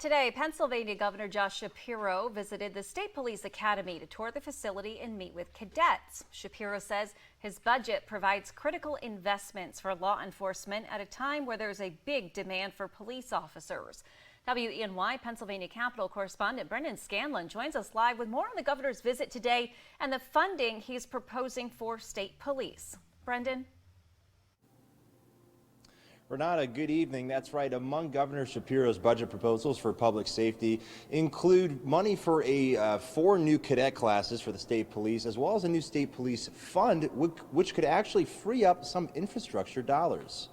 Today, Pennsylvania Governor Josh Shapiro visited the State Police Academy to tour the facility and meet with cadets. Shapiro says his budget provides critical investments for law enforcement at a time where there's a big demand for police officers. WENY Pennsylvania Capitol correspondent Brendan Scanlon joins us live with more on the governor's visit today and the funding he's proposing for state police. Brendan? Renata, good evening. That's right. Among Governor Shapiro's budget proposals for public safety include money for 4 new cadet classes for the state police, as well as a new state police fund, which could actually free up some infrastructure dollars.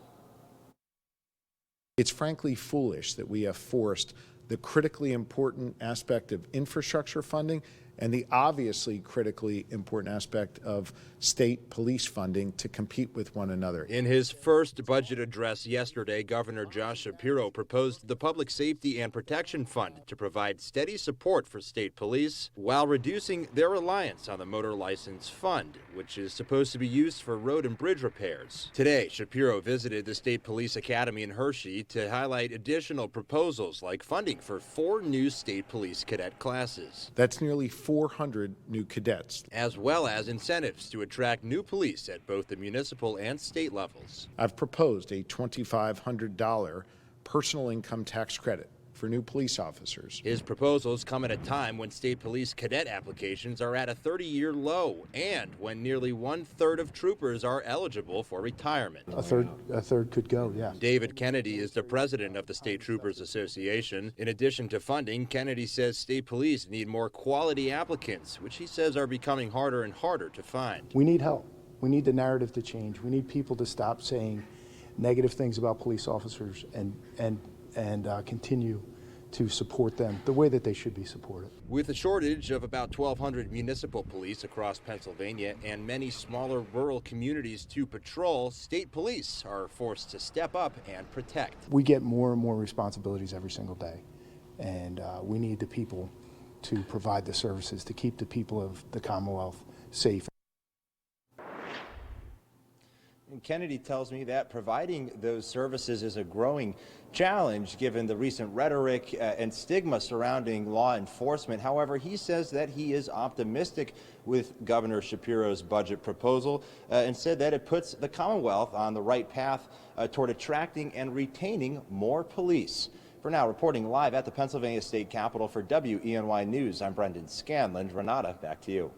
It's frankly foolish that we have forced the critically important aspect of infrastructure funding and the obviously critically important aspect of state police funding to compete with one another. In his first budget address yesterday, Governor Josh Shapiro proposed the Public Safety and Protection Fund to provide steady support for state police while reducing their reliance on the Motor License Fund, which is supposed to be used for road and bridge repairs. Today, Shapiro visited the State Police Academy in Hershey to highlight additional proposals like funding for 4 new state police cadet classes. That's nearly 400 new cadets, as well as incentives to attract new police at both the municipal and state levels. I've proposed a $2,500 personal income tax credit for new police officers. His proposals come at a time when state police cadet applications are at a 30-year low and when nearly 1/3 of troopers are eligible for retirement. A third could go, yeah. David Kennedy is the president of the State Troopers Association. In addition to funding, Kennedy says state police need more quality applicants, which he says are becoming harder and harder to find. We need help. We need the narrative to change. We need people to stop saying negative things about police officers and continue to support them the way that they should be supported. With a shortage of about 1,200 municipal police across Pennsylvania and many smaller rural communities to patrol, state police are forced to step up and protect. We get more and more responsibilities every single day, and we need the people to provide the services to keep the people of the Commonwealth safe. And Kennedy tells me that providing those services is a growing challenge given the recent rhetoric and stigma surrounding law enforcement. However, he says that he is optimistic with Governor Shapiro's budget proposal and said that it puts the Commonwealth on the right path toward attracting and retaining more police. For now, reporting live at the Pennsylvania State Capitol for WENY News, I'm Brendan Scanlon. Renata, back to you.